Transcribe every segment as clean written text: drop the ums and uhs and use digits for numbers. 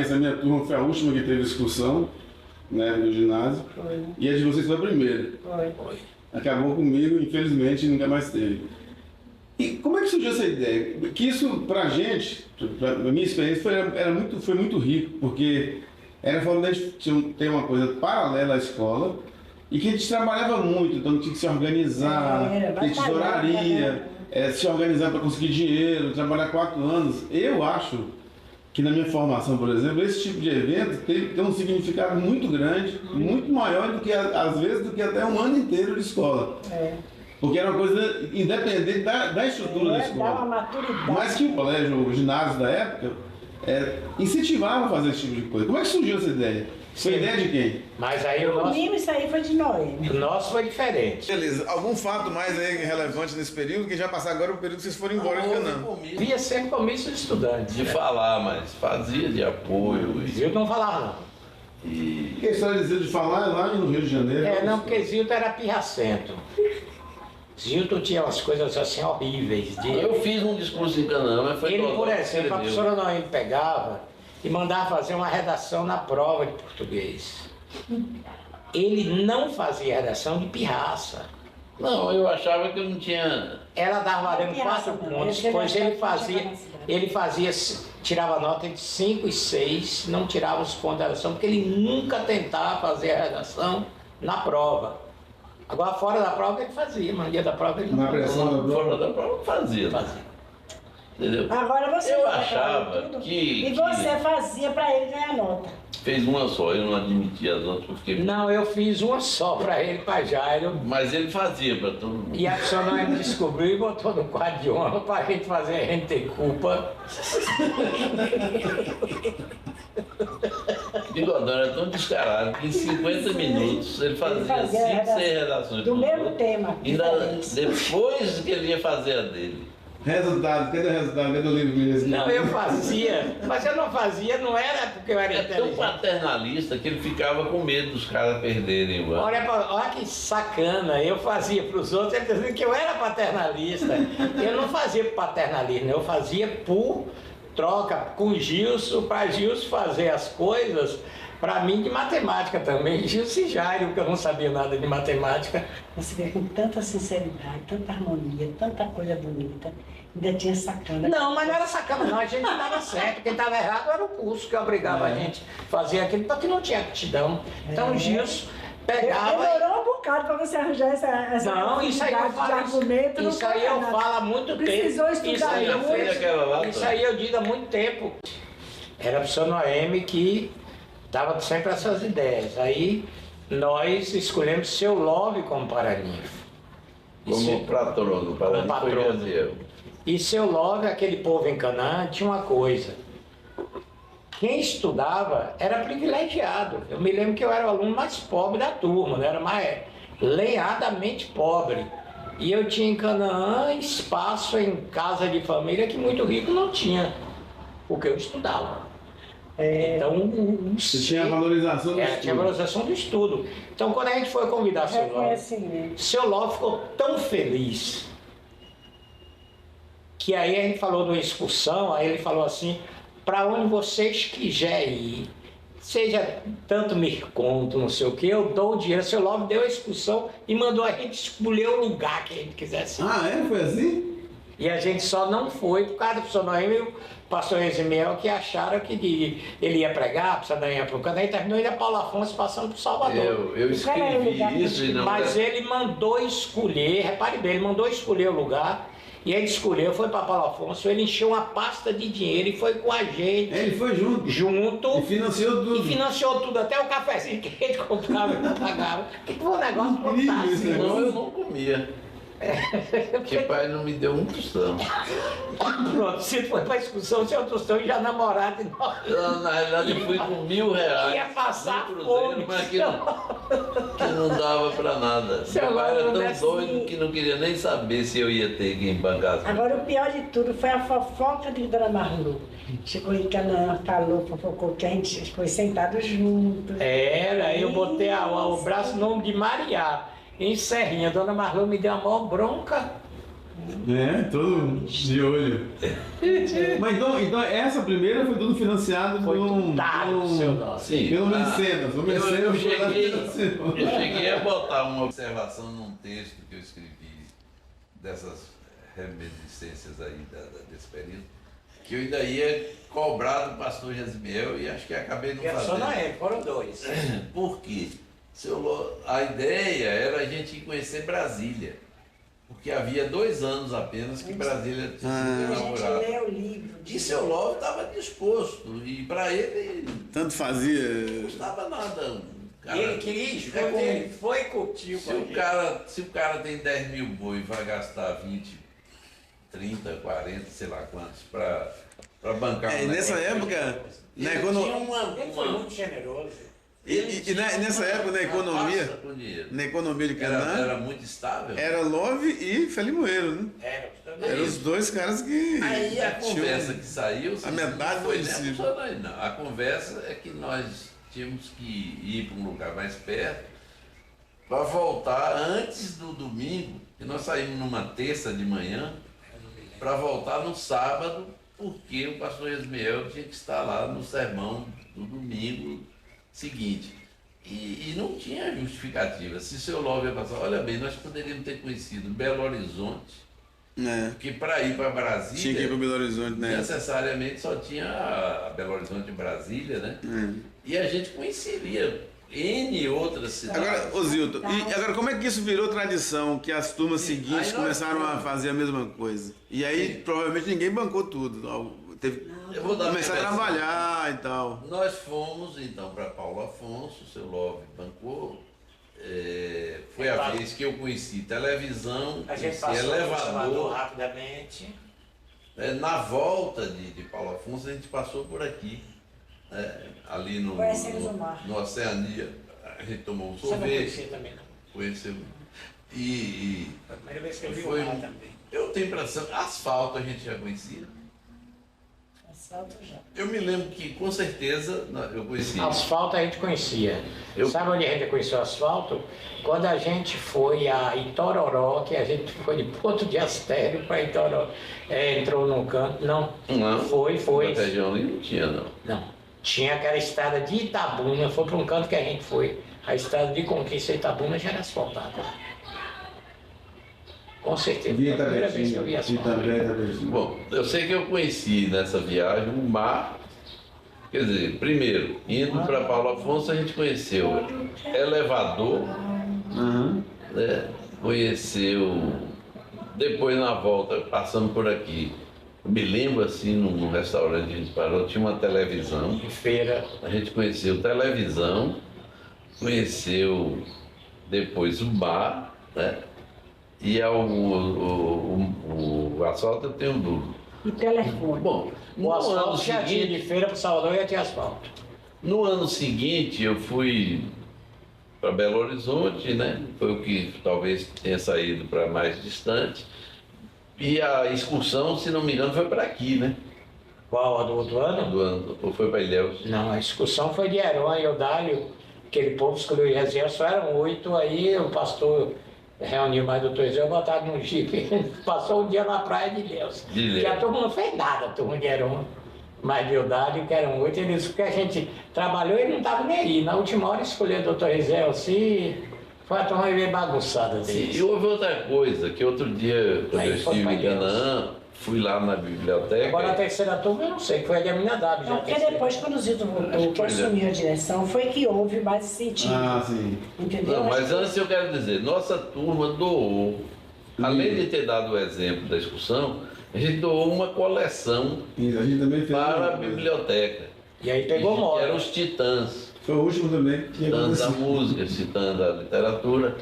transparência, a minha turma foi a última que teve excursão, né, no ginásio. Foi. E a de vocês foi a primeira. Foi. Acabou comigo, infelizmente, nunca mais teve. E como é que surgiu essa ideia? Que isso, pra gente, pra minha experiência, foi muito rico, porque era falando da gente ter uma coisa paralela à escola e que a gente trabalhava muito, então tinha que se organizar, ter tesouraria, se organizar para conseguir dinheiro, trabalhar 4 anos. Eu acho que na minha formação, por exemplo, esse tipo de evento tem um significado muito grande, muito maior do que, às vezes, do que até um ano inteiro de escola. Porque era uma coisa independente da estrutura da escola. Dava maturidade. Mas que o colégio, o ginásio da época, incentivava a fazer esse tipo de coisa. Como é que surgiu essa ideia? Foi ideia de quem? Mas aí o nosso... Isso aí foi de Noemi. O nosso foi diferente. Beleza. Algum fato mais aí relevante nesse período? Que já passar agora o período que vocês foram embora de Canaã. Via sempre comício de estudantes. De falar, mas fazia de apoio. Zilton não falava não. Porque a história de Zilton de falar é lá no Rio de Janeiro. Não, porque Zilton era pirracento. Zilton tinha umas coisas assim horríveis. Eu fiz um discurso em Canaã, mas foi... Ele, por exemplo, a professora Noemi pegava e mandava fazer uma redação na prova de português. Ele não fazia redação de pirraça. Não, eu achava que eu não tinha... Ela dava valendo 4 pontos, pois ele fazia, tirava nota entre 5 e 6, não tirava os pontos da redação, porque ele nunca tentava fazer a redação na prova. Agora, fora da prova, ele fazia, mas no dia da prova ele não fazia. Fora da prova, fazia. Entendeu? Agora você eu achava tudo, que... E você fazia para ele ganhar nota. Fez uma só, eu não admitia as outras, porque... Não, eu fiz uma só para ele, para Jairo. Mas ele fazia para todo mundo. E a pessoa não me descobriu e botou no quadro de honra para a gente fazer, a gente ter culpa. Bigodão era tão descarado que em 50 minutos ele fazia 5, 6 redações. Do mesmo tema. Ainda depois que ele ia fazer a dele. Resultado, cadê o resultado? Cadê o livro mesmo? Não, eu fazia, mas eu não fazia, não era porque eu era É tão inteligente. paternalista que ele ficava com medo dos caras perderem o ano. Olha que sacana, eu fazia para os outros, ele dizendo que eu era paternalista. Eu não fazia por paternalismo, eu fazia por troca com Gilson, para Gilson fazer as coisas, para mim de matemática também, Gilson e Jairo, que eu não sabia nada de matemática. Você vê com tanta sinceridade, tanta harmonia, tanta coisa bonita, ainda tinha sacana. Não, mas não era sacana não, a gente não estava certo, quem estava errado era o curso que obrigava a gente a fazer aquilo, porque não tinha aptidão. Então o Gilson pegava... Demorou um bocado para você arranjar essa não, isso aí eu falo, argumento. Isso aí eu falo há muito tempo. Precisou estudar Isso aí eu digo há muito tempo. Era a professora Noemi que dava sempre essas ideias. Aí nós escolhemos Seu Love como paraninfo. Como patrono, patrono. E Seu Love, aquele povo em Canaã, tinha uma coisa. Quem estudava era privilegiado. Eu me lembro que eu era o aluno mais pobre da turma, né? Era mais lenhadamente pobre. E eu tinha em Canaã espaço em casa de família que muito rico não tinha, porque eu estudava. Então, você tinha a valorização do estudo. Tinha a valorização do estudo. Então, quando a gente foi convidar Seu Love, assim, Seu Love ficou tão feliz que aí a gente falou de uma excursão, aí ele falou assim: para onde vocês quiserem ir, seja tanto Mirconto, não sei o que, eu dou o dinheiro. Seu Love deu a excursão e mandou a gente escolher o lugar que a gente quisesse ir. Ah, foi assim? E a gente só não foi por causa do professor Noemi e o pastor Eximiel, que acharam que ele ia pregar, a professora Noemi para o Canaã, e terminou indo a Paulo Afonso passando por Salvador. Eu escrevi isso e não... Mas ele mandou escolher, repare bem, ele mandou escolher o lugar. E ele escolheu, foi para Paulo Afonso, ele encheu uma pasta de dinheiro e foi com a gente. Ele foi junto. E financiou tudo. E financiou tudo, até o cafezinho que a gente comprava e pagava. Que foi um negócio fantástico. Senão eu não comia. Porque pai não me deu um tostão. Pronto, se foi para a excursão, seu tostão e já namorado. Na realidade eu fui com R$1.000. Ia passar cruzeiro, mas que não dava para nada. Meu pai era tão doido que não queria nem saber se eu ia ter quem bancasse. Agora o pior de tudo foi a fofoca de Dona Marlu. Chegou em Canaã, falou, fofocou, que a gente foi sentado juntos. Eu botei o braço no nome de Mariá. Em Serrinha, Dona Marlu me deu a maior bronca. Todo de olho. Mas então essa primeira foi tudo financiado Foi pelo seu nome. Sim. pelo Mecenas. O Mecenas Eu foi lá que cheguei, financiou. eu cheguei a botar uma observação num texto que eu escrevi dessas reminiscências aí desse período, que eu ainda ia cobrar do pastor Jasmiel e acho que acabei não Só na fazendo. época, foram 2. Por quê? A ideia era a gente ir conhecer Brasília, porque havia 2 anos apenas que Brasília tinha sido A gente inaugurada. lê o livro. E seu Love estava disposto, e para ele Tanto fazia. não custava nada. E ele queria escutar, ele foi curtir com a gente. Se o cara tem 10 mil boi e vai gastar 20, 30, 40, sei lá quantos, para bancar um Nessa negócio, época, ele na tinha economia. Ele foi muito generoso. E nessa época, na economia, passa com dinheiro. na economia de Era Canaã, muito estável. era Love e Felimoeiro, né? Eram os dois caras que. Aí a tinham- conversa que saiu, a metade não foi do nem município. funcionário, não. A conversa é que nós tínhamos que ir para um lugar mais perto para voltar antes do domingo, que nós saímos numa terça de manhã, para voltar no sábado, porque o pastor Esmiel tinha que estar lá no sermão do domingo seguinte. E não tinha justificativa. Se seu Love ia passar, olha bem, nós poderíamos ter conhecido Belo Horizonte, porque para ir para Brasília, Tinha que ir para Belo Horizonte, né? necessariamente só tinha a Belo Horizonte e Brasília, né? E a gente conheceria N outras cidades. Agora, ô Zilton, e agora como é que isso virou tradição? Que as turmas seguintes Aí nós começaram a fomos. fazer a mesma coisa. E aí Sim. provavelmente ninguém bancou tudo. Teve Eu vou dar começar a minha versão. trabalhar e tal. Nós fomos então para Paulo Afonso, seu Love bancou. Foi a Claro. vez que eu conheci televisão, A gente conheci passou no Salvador elevador. rapidamente. Na volta de Paulo Afonso, a gente passou por aqui, ali no Conhecemos o mar. no Oceania. A gente tomou um Você não sorvete, conhecia também, não. conheceu. E Foi a primeira vez que eu vi Foi o mar um- também. eu tenho impressão, asfalto a gente já conhecia. Asfalto já. Eu me lembro que com certeza eu conhecia. Asfalto a gente conhecia. Eu- Sabe onde a gente conheceu o asfalto? Quando a gente foi a Itororó, que a gente foi de Porto de Astério para Itororó. Entrou num canto. Não. Não, Foi. na região ali não tinha, não. Não. Tinha aquela estrada de Itabuna, foi para um canto que a gente foi. A estrada de Conquista de Itabuna já era asfaltada. Com certeza. Foi a primeira vez que eu vi asfalto. Bom, eu sei que eu conheci nessa viagem um mar. Quer dizer, primeiro, indo para Paulo Afonso, a gente conheceu elevador, né? Conheceu. Depois, na volta, passando por aqui, eu me lembro assim, num restaurante que a gente parou, tinha uma televisão. Em feira. A gente conheceu televisão, conheceu depois o bar, né? E o asfalto eu tenho dúvida. E telefone. Bom, O no ano asfalto já tinha seguinte, de feira para Salvador, já tinha asfalto. no ano seguinte eu fui para Belo Horizonte, né? Foi o que talvez tenha saído para mais distante. E a excursão, se não me engano, foi para aqui, né? Qual a do outro ano? Do ano, ou foi para Ilhéus? Não, a excursão foi de Heron e Eudálio, aquele povo escolheu Jeziel, só eram 8, aí o pastor reuniu mais do Toizé, botaram num jipe, passou um dia na praia de Ilhéus. De Ilhéus. E a turma não fez nada, a turma de Heron, mas de Eudálio, que eram 8, eles, porque a gente trabalhou e não estava nem aí. Na última hora escolheu o doutor Rizé, se foi a turma meio bagunçada Sim, deles. e houve outra coisa, que outro dia, quando Aí eu foi estive pra em Canaã, fui lá na biblioteca. Agora a terceira turma eu não sei, que foi a de Aminadab já. Não, porque depois, quando o Zito voltou, que Pois é. assumiu a direção, foi que houve mais sentido. Sim. Entendeu? Não, mas Acho que- antes eu quero dizer, nossa turma doou, além de ter dado o exemplo da excursão, a gente doou uma coleção A gente também fez. para a uma coisa. biblioteca. E aí pegou Que moda. eram os titãs, Foi o último também. Tinha titãs da acontecido. música, titãs da literatura.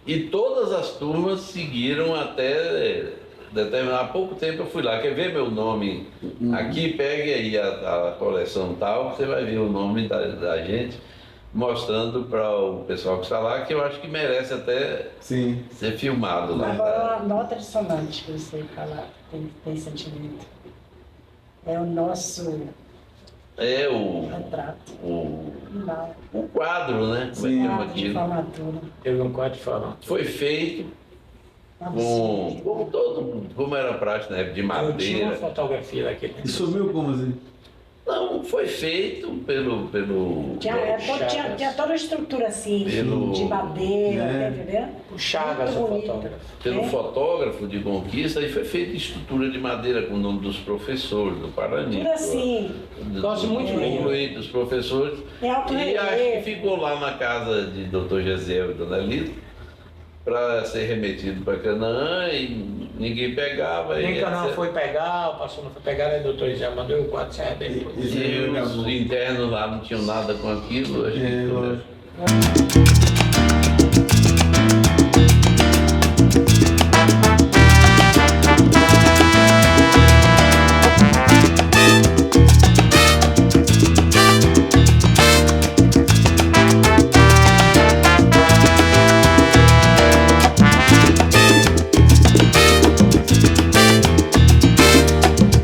E todas as turmas seguiram até determinado. Há pouco tempo eu fui lá, quer ver meu nome aqui? Pegue aí a coleção tal, você vai ver o nome da gente, mostrando para o pessoal que está lá, que eu acho que merece até Sim. ser filmado lá. Agora, uma nota dissonante que você falar, tem sentimento. É o nosso É o retrato final. quadro, né? Como é que Sim. chama De aquilo? formatura. Eu não pode falar. Foi feito como era prático na época de Eu tinha uma madeira. fotografia daquele. E sumiu como assim? Não, foi feito pelo Tinha toda a estrutura assim, Pelo- de madeira, né? tá entendendo? O Chagas, Muito o bonito. fotógrafo. pelo É. fotógrafo de Conquista, e foi feita estrutura de madeira com o nome dos professores, do Parani. Tudo assim. Gosto muito mesmo. Dos professores. É alto E acho que relevo. ficou lá na casa de Dr. Gesiel e Dona Lita para ser remetido para Canaã e ninguém pegava. Nem e que eu não etc. foi pegar, o pastor não foi pegar, aí o doutor Isé mandou o quadro se arrebentou. Isso E aí os acabou. internos lá não tinham nada com aquilo. A gente, É, lógico.